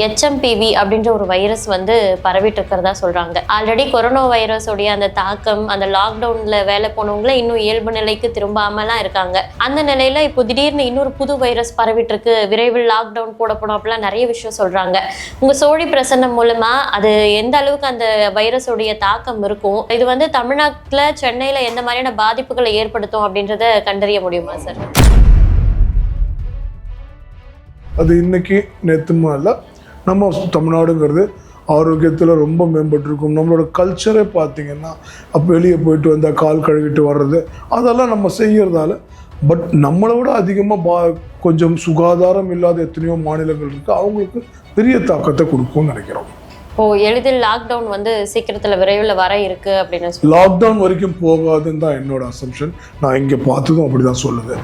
HMPV அப்படின்ற ஒரு virus வந்து பரவிட்டு இருக்கிறதா சொல்றாங்க. ஆல்ரெடி கொரோனா வைரஸோடைய அந்த தாக்கம், அந்த லாக்டவுன்ல வேலை போனவங்கள இன்னும் இயல்பு நிலைக்கு திரும்பாமலாம் இருக்காங்க. அந்த நிலையில இப்போ திடீர்னு இன்னொரு புது வைரஸ் பரவிட்டு இருக்கு, விரைவில் லாக்டவுன் போடப்படும் அப்படிலாம் நிறைய விஷயம் சொல்றாங்க. உங்க சோழி பிரசன்னம் மூலமா அது எந்த அளவுக்கு அந்த வைரஸோடைய தாக்கம் இருக்கும், இது வந்து தமிழ்நாட்டுல சென்னையில எந்த மாதிரியான பாதிப்புகளை ஏற்படுத்தும் அப்படின்றத கண்டறிய முடியுமா சார்? அது இன்னைக்கு நேற்றுமா இல்லை, நம்ம தமிழ்நாடுங்கிறது ஆரோக்கியத்தில் ரொம்ப மேம்பட்டுருக்கும். நம்மளோட கல்ச்சரே பார்த்திங்கன்னா அப்போ வெளியே போயிட்டு வந்தால் கால் கழுவிட்டு வர்றது அதெல்லாம் நம்ம செய்கிறதால, பட் நம்மளை விட அதிகமாக கொஞ்சம் சுகாதாரம் இல்லாத எத்தனையோ மாநிலங்கள் இருக்குது, அவங்களுக்கு பெரிய தாக்கத்தை கொடுக்கும்னு நினைக்கிறோம். எளிதில் லாக்டவுன் வந்து சீக்கிரத்தில் விரைவில் வர இருக்கு அப்படின்னு லாக்டவுன் வரைக்கும் போகாதுன்னு தான் என்னோட அசம்ஷன். நான் இங்கே பார்த்ததும் அப்படி தான் சொல்லுது.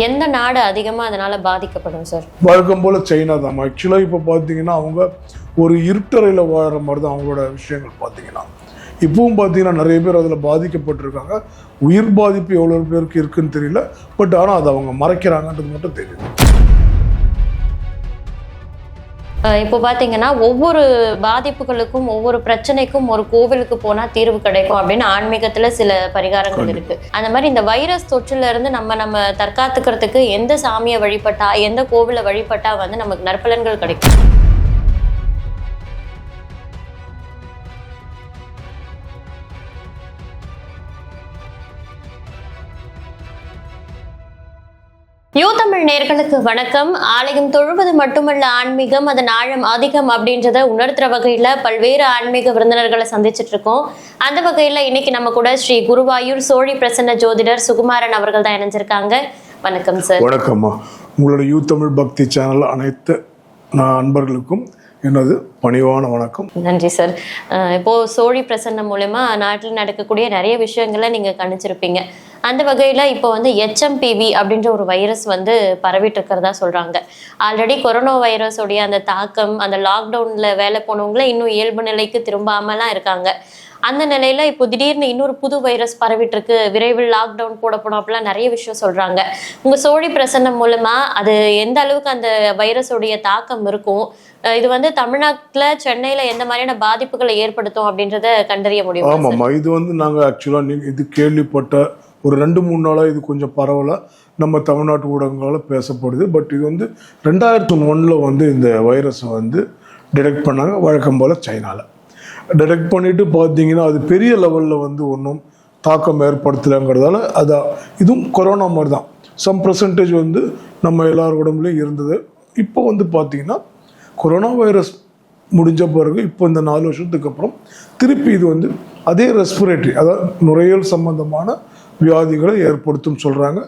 எந்த நாடு அதிகமாக அதனால பாதிக்கப்படும் சார்? வழக்கம் போல் சைனா தான். ஆக்சுவலாக இப்போ பார்த்தீங்கன்னா அவங்க ஒரு இருட்டறையில் வாழற மாதிரி தான் அவங்களோட விஷயங்கள். பார்த்தீங்கன்னா இப்பவும் பார்த்தீங்கன்னா நிறைய பேர் அதில் பாதிக்கப்பட்டிருக்காங்க. உயிர் பாதிப்பு எவ்வளோ பேருக்கு இருக்குன்னு தெரியல, பட் ஆனால் அதை அவங்க மறைக்கிறாங்கன்றது மட்டும் தெரியுது. இப்போ பார்த்தீங்கன்னா ஒவ்வொரு பாதிப்புகளுக்கும் ஒவ்வொரு பிரச்சனைக்கும் ஒரு கோவிலுக்கு போனால் தீர்வு கிடைக்கும் அப்படின்னு ஆன்மீகத்தில் சில பரிகாரங்கள் இருக்கு. அந்த மாதிரி இந்த வைரஸ் தொற்றுல இருந்து நம்ம தற்காத்துக்கிறதுக்கு எந்த சாமியை வழிபட்டா, எந்த கோவிலை வழிபட்டா வந்து நமக்கு நற்பலன்கள் கிடைக்கும்? யூதமிழ் நேயர்களுக்கு வணக்கம். ஆலயம் தொழுவது மட்டுமல்ல ஆன்மீகம், அதன் ஆழம் அதிகம் அப்படின்றத உணர்த்துற வகையில பல்வேறு ஆன்மீக விருந்தினர்களை சந்திச்சுட்டு இருக்கோம். அந்த வகையில இன்னைக்கு நம்ம கூட ஸ்ரீ குருவாயூர் சோழி பிரசன்ன ஜோதிடர் சுகுமாரன் அவர்கள் தான் இணைஞ்சிருக்காங்க. வணக்கம் சார். வணக்கம்மா. உங்களோட யூதமிழ் பக்தி சேனல் அனைத்து அன்பர்களுக்கும் என்னது பணிவான வணக்கம். நன்றி சார். இப்போ சோழி பிரசன்னம் மூலமா நாட்டில் நடக்கக்கூடிய நிறைய விஷயங்களை நீங்க கணிச்சிருப்பீங்க. அந்த வகையில இப்போ வந்து HMPV அப்படின்ற ஒரு வைரஸ் வந்து பரவிட்டு இருக்கிறதா சொல்றாங்க. ஆல்ரெடி கொரோனா வைரஸோடைய அந்த தாக்கம், அந்த லாக்டவுன்ல வேலை போனவங்கள இன்னும் இயல்பு நிலைக்கு திரும்பாமலாம் இருக்காங்க. அந்த நிலையில இப்போ திடீர்னு இன்னொரு புது வைரஸ் பரவிட்டு இருக்கு, விரைவில் லாக்டவுன் போடப்படும் அப்படிலாம் நிறைய விஷயம் சொல்றாங்க. உங்க சோழி பிரசன்னம் மூலமா அது எந்த அளவுக்கு அந்த வைரஸோடைய தாக்கம் இருக்கும், இது வந்து தமிழ்நாட்டுல சென்னையில எந்த மாதிரியான பாதிப்புகளை ஏற்படுத்தும் அப்படின்றத கண்டறிய முடியும்? ஆமாம்மா, இது வந்து நாங்கள் ஆக்சுவலாக இது கேள்விப்பட்ட ஒரு 2-3 நாளாக இது கொஞ்சம் பரவலாக நம்ம தமிழ்நாட்டு ஊடகங்களால் பேசப்படுது. பட் இது வந்து 2001 வந்து இந்த வைரஸை வந்து டிடெக்ட் பண்ணாங்க. வழக்கம் போல் சைனாவில் டிடெக்ட் பண்ணிவிட்டு பார்த்தீங்கன்னா அது பெரிய லெவலில் வந்து ஒன்றும் தாக்கம் ஏற்படுத்தலைங்கிறதால இதுவும் கொரோனா மாதிரி தான். சம் பர்சன்டேஜ் வந்து நம்ம எல்லார் உடம்புலையும் இருந்தது. இப்போ வந்து பார்த்தீங்கன்னா கொரோனா வைரஸ் முடிஞ்ச பிறகு இப்போ இந்த 4 வருஷத்துக்கு அப்புறம் திருப்பி இது வந்து அதே ரெஸ்பிரேட்டரி, அதாவது நுரையீரல் சம்பந்தமான வியாதிகளை ஏற்படுத்தும் சொல்கிறாங்க.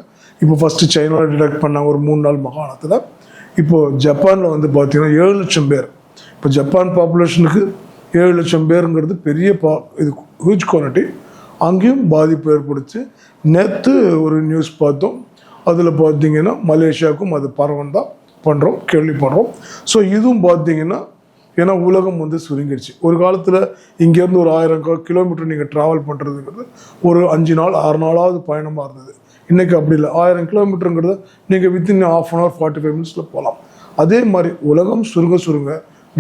இப்போ ஃபஸ்ட்டு சைனாவில் டிடெக்ட் பண்ணாங்க ஒரு 3 நாள் மாகாணத்தில். இப்போது ஜப்பானில் வந்து பார்த்திங்கன்னா 7 லட்சம் பேர். இப்போ ஜப்பான் பாப்புலேஷனுக்கு 7 லட்சம் பேருங்கிறது பெரிய இது ஹியூஜ் குவான்டிட்டி. அங்கேயும் பாதிப்பு ஏற்படுத்தி நேற்று ஒரு நியூஸ் பார்த்தோம். அதில் பார்த்திங்கன்னா மலேசியாவுக்கும் அது பரவன் தான் கேள்விப்படுறோம். ஸோ இதுவும் பார்த்திங்கன்னா ஏன்னா உலகம் வந்து சுருங்கிடுச்சு. ஒரு காலத்தில் இங்கேருந்து ஒரு 1000 கிலோமீட்டர் நீங்கள் ட்ராவல் பண்ணுறதுங்கிறது ஒரு 5 நாள் 6 நாளாவது பயணமாக இருந்தது. இன்றைக்கி அப்படி இல்லை. 1000 கிலோமீட்டருங்கிறத நீங்கள் வித்தின் 1/2 hour 45 minutes போகலாம். அதே மாதிரி உலகம் சுருங்க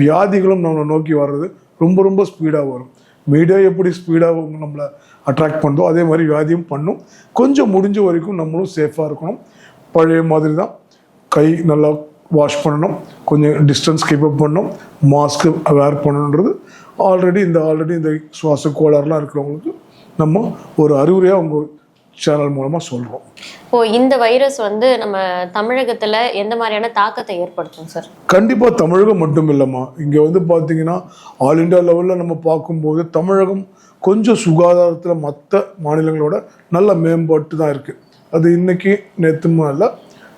வியாதிகளும் நம்மளை நோக்கி வர்றது ரொம்ப ரொம்ப ஸ்பீடாக வரும். மீடியா எப்படி ஸ்பீடாக நம்மளை அட்ராக்ட் பண்ணுதோ அதே மாதிரி வியாதியும் பண்ணும். கொஞ்சம் முடிஞ்ச வரைக்கும் நம்மளும் சேஃபாக இருக்கணும். பழைய மாதிரி தான் கை நல்லா வாஷ் பண்ணணும், கொஞ்சம் டிஸ்டன்ஸ் கீப் அப் பண்ணணும், மாஸ்க்கு வேர் பண்ணணுன்றது ஆல்ரெடி இந்த சுவாச கோளாறுலாம் இருக்கிறவங்களுக்கு நம்ம ஒரு அறிவுரையாக உங்கள் சேனல் மூலமாக சொல்கிறோம். இந்த வைரஸ் வந்து நம்ம தமிழகத்தில் எந்த மாதிரியான தாக்கத்தை ஏற்படுத்தும் சார்? கண்டிப்பாக தமிழகம் மட்டும் இல்லைம்மா. இங்கே வந்து பார்த்தீங்கன்னா ஆல் இண்டியா லெவலில் நம்ம பார்க்கும்போது தமிழகம் கொஞ்சம் சுகாதாரத்தில் மற்ற மாநிலங்களோட நல்ல மேம்பாட்டு தான் இருக்குது. அது இன்றைக்கி நேற்றுமா இல்லை,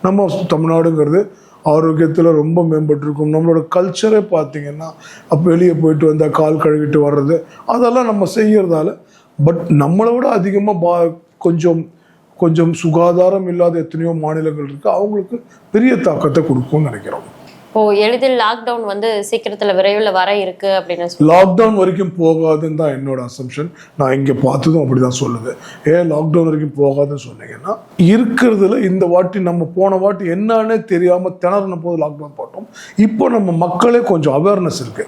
நம்ம தமிழ்நாடுங்கிறது ஆரோக்கியத்தில் ரொம்ப மேம்பட்டுருக்கும். நம்மளோட கல்ச்சரே பார்த்திங்கன்னா அப்போ வெளியே போயிட்டு வந்தால் கால் கழுவிட்டு வர்றது அதெல்லாம் நம்ம செய்கிறதால, பட் நம்மளை விட அதிகமாக கொஞ்சம் சுகாதாரம் இல்லாத எத்தனையோ மாநிலங்கள் இருக்குது, அவங்களுக்கு பெரிய தாக்கத்தை கொடுக்கும்னு நினைக்கிறோம். ஓ, எளிதில் லாக்டவுன் வந்து சீக்கிரத்துல விரைவில் வர இருக்கு அப்படின்னு லாக்டவுன் வரைக்கும் போகாதுன்னு தான் என்னோட அசம்ஷன். நான் இங்கே பார்த்ததும் அப்படிதான் சொல்லுது. ஏன் லாக்டவுன் வரைக்கும் போகாதுன்னு சொன்னீங்கன்னா, இருக்கிறதுல இந்த வாட்டி நம்ம போன வாட்டி என்னன்னே தெரியாமல் திணறின போது லாக்டவுன் போட்டோம். இப்போ நம்ம மக்களே கொஞ்சம் அவேர்னஸ் இருக்கு.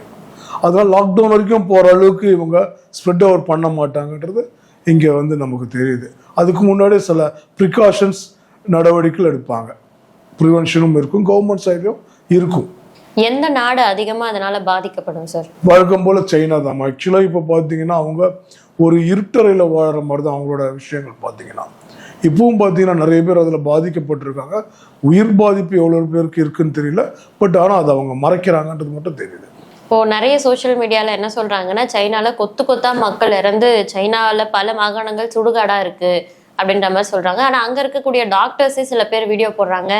அதனால லாக்டவுன் வரைக்கும் போகிற அளவுக்கு இவங்க ஸ்ப்ரெட் ஓவர் பண்ண மாட்டாங்கன்றது இங்கே வந்து நமக்கு தெரியுது. அதுக்கு முன்னாடியே சில ப்ரிகாஷன்ஸ் நடவடிக்கைகள் எடுப்பாங்க. ப்ரிவென்ஷனும் இருக்கும், கவர்மெண்ட் சைட்லையும் இருக்கும். எந்த நாடு அதிகமா அதனால பாதிக்கப்படும் சார்? வழக்கம் போல சைனா தான். ஆக்சுவலாக இப்போ பார்த்தீங்கன்னா அவங்க ஒரு இருட்டறையில் வாழற மாதிரி தான் அவங்களோட விஷயங்கள். பார்த்தீங்கன்னா இப்பவும் பார்த்தீங்கன்னா நிறைய பேர் அதில் பாதிக்கப்பட்டிருக்காங்க. உயிர் பாதிப்பு எவ்வளோ பேருக்கு இருக்குன்னு தெரியல, பட் ஆனால் அதை அவங்க மறைக்கிறாங்கன்றது மட்டும் தெரியுது. இப்போ நிறைய சோஷியல் மீடியால என்ன சொல்றாங்கன்னா, சைனால கொத்து கொத்தா மக்கள் இறந்து சைனால பல மாகாணங்கள் சுடுகாடா இருக்கு அப்படின்ற மாதிரி சொல்றாங்க. ஆனா அங்க இருக்கக்கூடிய டாக்டர்ஸே சில பேர் வீடியோ போடுறாங்க,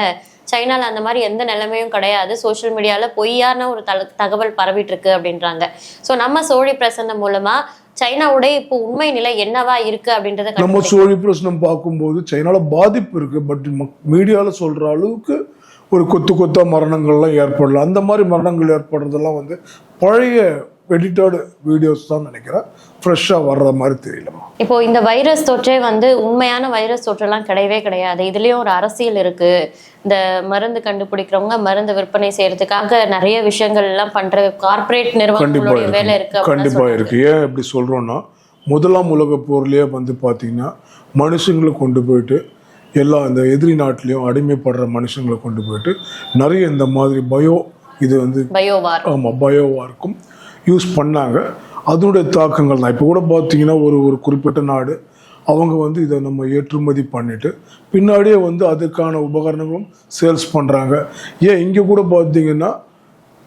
சைனால அந்த மாதிரி எந்த நிலைமையும் கிடையாது, சோஷியல் மீடியால பொய்யான ஒரு தகவல் பரவிட்டு இருக்கு அப்படின்றாங்க. ஸோ நம்ம சோழி பிரசன்னம் மூலமா சைனாவுடைய இப்போ உண்மை நிலை என்னவா இருக்கு அப்படின்றத நம்ம சோழி பிரசனம் பார்க்கும்போது சைனால பாதிப்பு இருக்கு, பட் மீடியால சொல்ற அளவுக்கு ஒரு கொத்து கொத்தா மரணங்கள்லாம் ஏற்படல. அந்த மாதிரி மரணங்கள் ஏற்படுறதெல்லாம் வந்து பழைய எடிட்டட் வீடியோஸ் தான் நினைக்கிறேன், ஃப்ரெஷ்ஷாக வர்ற மாதிரி தெரியலமா. இப்போ இந்த வைரஸ் தொற்றே வந்து உண்மையான வைரஸ் தொற்றெல்லாம் கிடையவே கிடையாது. இதுலயும் ஒரு அரசியல் இருக்கு. இந்த மருந்து கண்டுபிடிக்கிறவங்க மருந்து விற்பனை செய்யறதுக்காக நிறைய விஷயங்கள் எல்லாம் பண்ற கார்பரேட் நிறுவனங்களுடைய வேலை இருக்கு. கண்டிப்பா இருக்கு. ஏன் இப்படி சொல்றோம்னா, முதலாம் உலக போர்லயே வந்து பாத்தீங்கன்னா மனுஷங்களை கொண்டு போயிட்டு எல்லாம் இந்த எதிரி நாட்டிலையும் அடிமைப்படுற மனுஷங்களை கொண்டு போயிட்டு நிறைய இந்த மாதிரி இது வந்து பயோவார், ஆமாம் பயோவாருக்கும் யூஸ் பண்ணாங்க. அதனுடைய தாக்கங்கள் தான் இப்போ கூட பார்த்தீங்கன்னா ஒரு குறிப்பிட்ட நாடு அவங்க வந்து இதை நம்ம ஏற்றுமதி பண்ணிட்டு பின்னாடியே வந்து அதுக்கான உபகரணங்களும் சேல்ஸ் பண்ணுறாங்க. ஏன் இங்கே கூட பார்த்தீங்கன்னா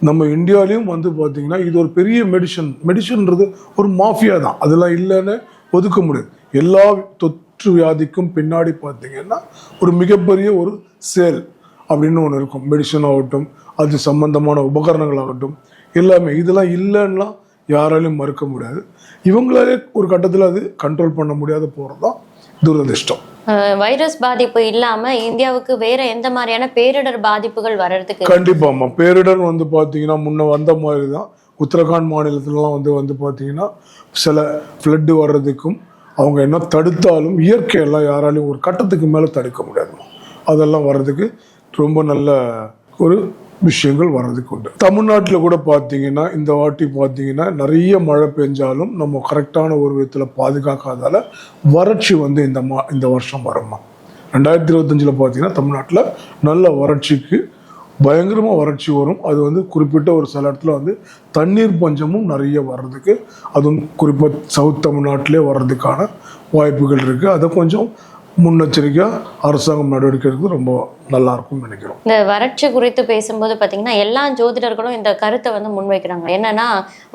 நம்ம இந்தியாவிலையும் வந்து பார்த்தீங்கன்னா இது ஒரு பெரிய மெடிசன்ன்றது ஒரு மாஃபியா தான். அதெல்லாம் இல்லைன்னு ஒதுக்க முடியாது. எல்லா தொற்று வியாதிக்கும் பின்னாடி பார்த்தீங்கன்னா ஒரு மிகப்பெரிய ஒரு சேல் அப்படின்னு ஒன்று இருக்கும். மெடிசன் ஆகட்டும், அது சம்பந்தமான உபகரணங்கள் ஆகட்டும், எல்லாமே இதெல்லாம் இல்லைன்னா யாராலையும் மறுக்க முடியாது. இவங்களாலே ஒரு கட்டத்தில் அது கண்ட்ரோல் பண்ண முடியாத போகிறது தான் துரதிர்ஷ்டம். வைரஸ் பாதிப்பு இல்லாம இந்தியாவுக்கு வேற எந்த மாதிரியான பேரிடர் பாதிப்புகள் வர்றதுக்கு? கண்டிப்பாமா பேரிடர் வந்து பார்த்தீங்கன்னா முன்ன வந்த மாதிரி தான். உத்தரகாண்ட் மாநிலத்திலலாம் வந்து பார்த்தீங்கன்னா சில ஃப்ளட்டு வர்றதுக்கும் அவங்க என்ன தடுத்தாலும் இயற்கையெல்லாம் யாராலையும் ஒரு கட்டத்துக்கு மேலே தடுக்க முடியாது. அதெல்லாம் வர்றதுக்கு ரொம்ப நல்ல ஒரு விஷயங்கள் வர்றதுக்கு உண்டு. தமிழ்நாட்டில் கூட பார்த்தீங்கன்னா இந்த வாட்டி பார்த்தீங்கன்னா நிறைய மழை பெஞ்சாலும் நம்ம கரெக்டான ஒரு விதத்தில் பாதுகாக்காதால வறட்சி வந்து இந்த வருஷம் வருமா. 2025 பார்த்தீங்கன்னா தமிழ்நாட்டில் நல்ல வறட்சிக்கு பயங்கரமாக வறட்சி வரும். அது வந்து குறிப்பிட்ட ஒரு சில இடத்துல வந்து தண்ணீர் பஞ்சமும் நிறைய வர்றதுக்கு, அதுவும் குறிப்பாக சவுத் தமிழ்நாட்டிலே வர்றதுக்கான வாய்ப்புகள் இருக்குது. அதை கொஞ்சம் முன்னெச்சரிக்கையாக அரசாங்கம் நடவடிக்கை எடுக்கிறது ரொம்ப நல்லா இருக்கும்னு நினைக்கிறோம். இந்த வறட்சி குறித்து பேசும்போது பார்த்தீங்கன்னா எல்லா ஜோதிடர்களும் இந்த கருத்தை வந்து முன்வைக்கிறாங்க. என்னன்னா,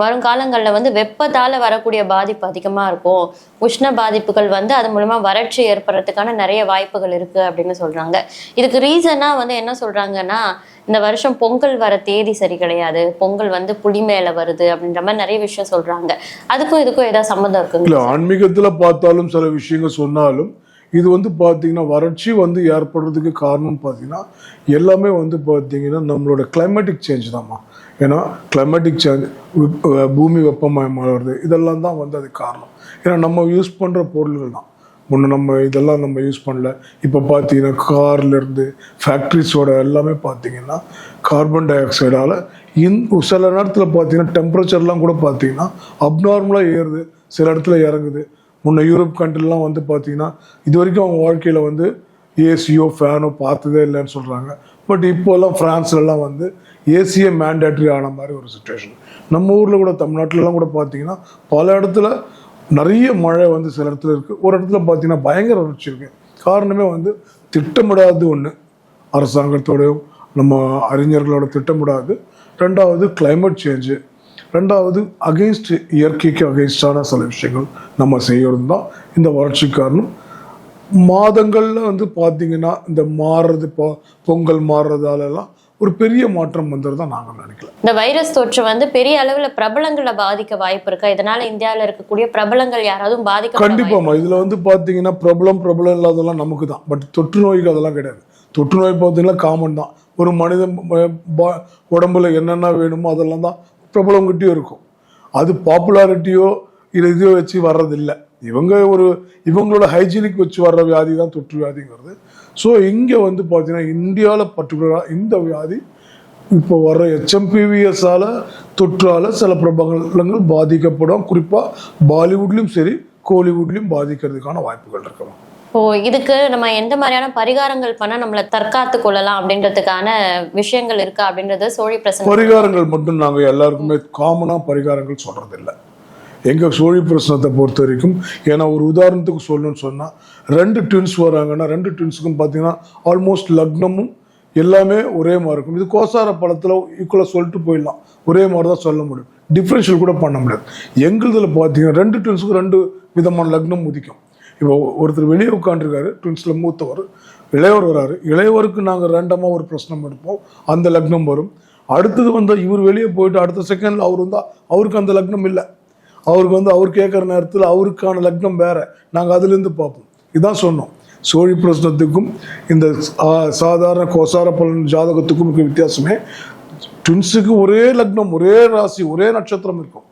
வருங்காலங்களில் வந்து வெப்பத்தால் வரக்கூடிய பாதிப்பு அதிகமாக இருக்கும், உஷ்ண பாதிப்புகள் வந்து அது மூலமா வறட்சி ஏற்படுறதுக்கான நிறைய வாய்ப்புகள் இருக்கு அப்படின்னு சொல்றாங்க. இதுக்கு ரீசனா வந்து என்ன சொல்றாங்கன்னா, இந்த வருஷம் பொங்கல் வர தேதி சரி கிடையாது, பொங்கல் வந்து புலி மேல வருது அப்படின்ற மாதிரி நிறைய விஷயம் சொல்றாங்க. அதுக்கும் இதுக்கும் ஏதாவது சம்மந்தம் இருக்குங்க? இல்லை, ஆன்மீகத்தில் பார்த்தாலும் சில விஷயங்கள் சொன்னாலும் இது வந்து பார்த்தீங்கன்னா வறட்சி வந்து ஏற்படுறதுக்கு காரணம் பார்த்தீங்கன்னா எல்லாமே வந்து பார்த்தீங்கன்னா நம்மளோட கிளைமேட்டிக் சேஞ்ச் தான்மா. ஏன்னா கிளைமேட்டிக் சேஞ்ச், பூமி வெப்பமயமாகிறது, இதெல்லாம் தான் வந்து அதுக்கு காரணம். ஏன்னா நம்ம யூஸ் பண்ணுற பொருள்கள் தான். முன்ன நம்ம இதெல்லாம் நம்ம யூஸ் பண்ணல. இப்போ பார்த்தீங்கன்னா கார்லேருந்து ஃபேக்ட்ரிஸோட எல்லாமே பார்த்தீங்கன்னா கார்பன் டை ஆக்சைடால் சில நேரத்தில் பார்த்தீங்கன்னா டெம்பரேச்சர்லாம் கூட பார்த்தீங்கன்னா அப்நார்மலாக ஏறுது, சில இடத்துல இறங்குது. முன்ன யூரோப் கண்ட்ரிலாம் வந்து பார்த்தீங்கன்னா இது வரைக்கும் அவங்க வாழ்க்கையில் வந்து ஏசியோ ஃபேனோ பார்த்ததே இல்லைன்னு சொல்கிறாங்க. பட் இப்போல்லாம் ஃப்ரான்ஸ்லலாம் வந்து ஏசியே மேண்டேட்ரி ஆன மாதிரி ஒரு சுச்சுவேஷன். நம்ம ஊரில் கூட தமிழ்நாட்டிலலாம் கூட பார்த்தீங்கன்னா பல இடத்துல நிறைய மழை வந்து சில இடத்துல இருக்குது, ஒரு இடத்துல பார்த்தீங்கன்னா பயங்கர வறட்சி இருக்குது. காரணமே வந்து திட்டமிடாது ஒன்று, அரசாங்கத்தோடையும் நம்ம அறிஞர்களோட திட்டமிடாது. ரெண்டாவது கிளைமேட் சேஞ்சு, ரெண்டாவது அகெயின்ஸ்ட் இயற்கைக்கு அகெயின்ஸ்டான சில விஷயங்கள் நம்ம செய்யறது தான் இந்த வறட்சி காரணம். மாதங்களில் வந்து பார்த்தீங்கன்னா இந்த மாறுறது பொங்கல் மாறுறதாலெல்லாம் ஒரு பெரிய மாற்றம் வந்துருதா நாங்கள் நினைக்கலாம். இந்த வைரஸ் தொற்று வந்து பெரிய அளவில் பிரபலங்களை பாதிக்க வாய்ப்பு இருக்கா? இதனால இந்தியாவில் இருக்கக்கூடிய பிரபலங்கள் யாராவது பாதிக்க? கண்டிப்பாமா. இதுல வந்து பார்த்தீங்கன்னா பிரபலம் இல்லாதெல்லாம் நமக்கு தான். பட் தொற்று நோய்க்கு அதெல்லாம் கிடையாது. தொற்று நோய் பார்த்தீங்கன்னா காமன் தான். ஒரு மனிதன் உடம்புல என்னென்ன வேணுமோ அதெல்லாம் தான் பிரபலங்கிட்டயும் இருக்கும். அது பாப்புலாரிட்டியோ இதையோ வச்சு வர்றதில்லை. இவங்களோட ஹைஜீனிக் வச்சு வர்ற வியாதி தான் தொற்று வியாதிங்கிறது. ஸோ இங்கே வந்து பார்த்தீங்கன்னா இந்தியாவில் பர்டிகுலராக இந்த வியாதி இப்போ வர்ற HMPVSஆல தொற்றால சில பிரபலங்கள் பாதிக்கப்படும். குறிப்பாக பாலிவுட்லையும் சரி கோலிவுட்லையும் பாதிக்கிறதுக்கான வாய்ப்புகள் இருக்கலாம். ஓ, இதுக்கு நம்ம எந்த மாதிரியான பரிகாரங்கள் பண்ணா நம்மளை தற்காத்து கொள்ளலாம் அப்படின்றதுக்கான விஷயங்கள் இருக்கா அப்படின்றது சோழி பிரசன்னம். பரிகாரங்கள் மட்டும் நாங்கள் எல்லாருக்குமே காமனாக பரிகாரங்கள் சொல்றது இல்லை. எங்கள் சோழி பிரசனத்தை பொறுத்த வரைக்கும், ஏன்னா ஒரு உதாரணத்துக்கு சொல்லணும்னு சொன்னால் 2 ட்வின்ஸ் வராங்கன்னா 2 ட்வின்ஸுக்கும் பார்த்தீங்கன்னா ஆல்மோஸ்ட் லக்னமும் எல்லாமே ஒரே மாதிரி இருக்கும். இது கோசார பழத்தில் ஈக்குவலாக சொல்லிட்டு போயிடலாம், ஒரே மாதிரி தான் சொல்ல முடியும், டிஃப்ரென்ஷியல் கூட பண்ண முடியாது. எங்களுதில் பார்த்தீங்கன்னா 2 ட்வின்ஸுக்கும் 2 விதமான லக்னம் உதிக்கும். இப்போ ஒருத்தர் வெளியே உட்காந்துருக்காரு, ட்வின்ஸில் மூத்தவர், இளையவர் வராரு, இளையவருக்கு நாங்கள் ரேண்டமாக ஒரு பிரச்சனை எடுப்போம், அந்த லக்னம் வரும். அடுத்தது வந்தால் இவர் வெளியே போயிட்டு அடுத்த செகண்டில் அவர் வந்தால் அவருக்கு அந்த லக்னம் இல்லை, அவருக்கு அவர் கேட்குற நேரத்தில் அவருக்கான லக்னம் வேற, நாங்கள் அதுலேருந்து பார்ப்போம். இதான் சொன்னோம், சோழி பிரச்சனத்துக்கும் இந்த சாதாரண கோசார பலன் ஜாதகத்துக்கும் இருக்க வித்தியாசமே, ட்வின்ஸுக்கு ஒரே லக்னம் ஒரே ராசி ஒரே நட்சத்திரம் இருக்கும்,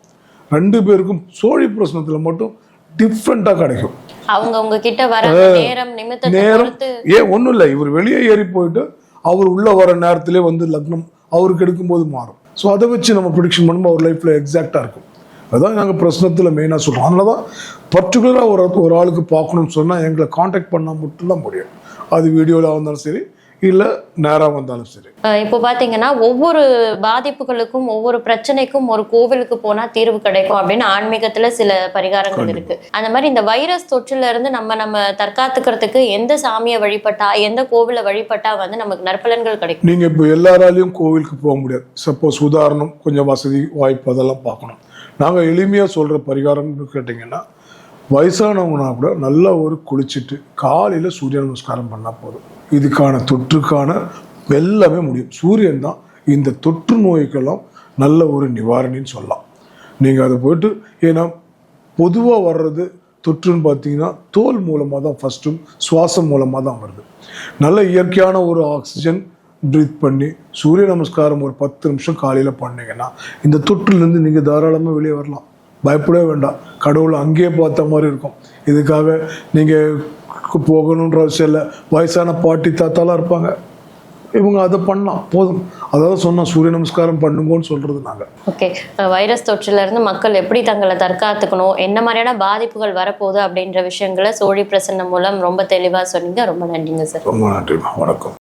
2 பேருக்கும் சோழி பிரச்சனத்தில் மட்டும் டிஃப்ரெண்ட்டாக கிடைக்கும். அவங்க உங்ககிட்ட வர நேரம் ஏன் ஒன்றும் இல்லை, இவர் வெளியே ஏறி போயிட்டு அவர் உள்ள வர நேரத்திலே வந்து லக்னம் அவருக்கு எடுக்கும்போது மாறும். ஸோ அதை வச்சு நம்ம ப்ரிடிக்ஷன் பண்ணும்போது அவர் லைஃப்பில் எக்ஸாக்டாக இருக்கும். அதுதான் நாங்கள் பிரச்சனத்தில் மெயினாக சொல்கிறோம். அதனால தான் பர்டிகுலராக ஒரு ஆளுக்கு பார்க்கணும்னு சொன்னால் எங்களை காண்டாக்ட் பண்ணால் மட்டும்தான் முடியும். அது வீடியோவில் வந்தாலும் சரி இல்லை நேராக வந்தாலும் சரி. இப்போ பார்த்தீங்கன்னா ஒவ்வொரு பாதிப்புகளுக்கும் ஒவ்வொரு பிரச்சனைக்கும் ஒரு கோவிலுக்கு போனால் தீர்வு கிடைக்கும் அப்படின்னு ஆன்மீகத்தில் சில பரிகாரங்கள் இருக்கு. அந்த மாதிரி இந்த வைரஸ் தொற்றுல இருந்து நம்ம தற்காத்துக்கிறதுக்கு எந்த சாமியை வழிபட்டா எந்த கோவிலை வழிபட்டா வந்து நமக்கு நற்பலன்கள் கிடைக்கும்? நீங்கள் இப்போ எல்லாராலையும் கோவிலுக்கு போக முடியாது. சப்போஸ் உதாரணம் கொஞ்சம் வசதி வாய்ப்பு அதெல்லாம் பார்க்கணும். நாங்கள் எளிமையாக சொல்கிற பரிகாரம்னு கேட்டிங்கன்னா, வயசானவங்கன்னா கூட நல்லா ஒரு குளிச்சுட்டு காலையில் சூரிய நமஸ்காரம் பண்ணால் போதும். இதுக்கான தொற்றுக்கான எல்லாமே முடியும். சூரியன் தான் இந்த தொற்று நோய்க்கெல்லாம் நல்ல ஒரு நிவாரணின்னு சொல்லலாம். நீங்கள் அதை போயிட்டு, ஏன்னா பொதுவாக வர்றது தொற்றுன்னு பார்த்தீங்கன்னா தோல் மூலமாக தான் ஃபஸ்ட்டும் சுவாசம் மூலமாக தான் வருது. நல்ல இயற்கையான ஒரு ஆக்சிஜன் ப்ரீத் பண்ணி சூரிய நமஸ்காரம் ஒரு 10 நிமிஷம் காலையில் பண்ணிங்கன்னா இந்த தொற்றுலேருந்து நீங்கள் தாராளமாக வெளியே வரலாம். பயப்படவே வேண்டாம், கடவுளை அங்கேயே பார்த்த மாதிரி இருக்கும். இதுக்காக நீங்கள் போகணுன்ற அவசியம் இல்லை. வயசான பாட்டி தாத்தாலாம் இருப்பாங்க, இவங்க அதை பண்ணலாம் போதும். அதாவது சொன்னால் சூரிய நமஸ்காரம் பண்ணுங்கன்னு சொல்கிறது நாங்கள். ஓகே, வைரஸ் தொற்றுல இருந்து மக்கள் எப்படி தங்களை தற்காத்துக்கணும், என்ன மாதிரியான பாதிப்புகள் வரப்போகுது அப்படின்ற விஷயங்களை சோழி பிரசன்னம் மூலம் ரொம்ப தெளிவாக சொன்னீங்க. ரொம்ப நன்றிங்க சார். ரொம்ப நன்றிமா, வணக்கம்.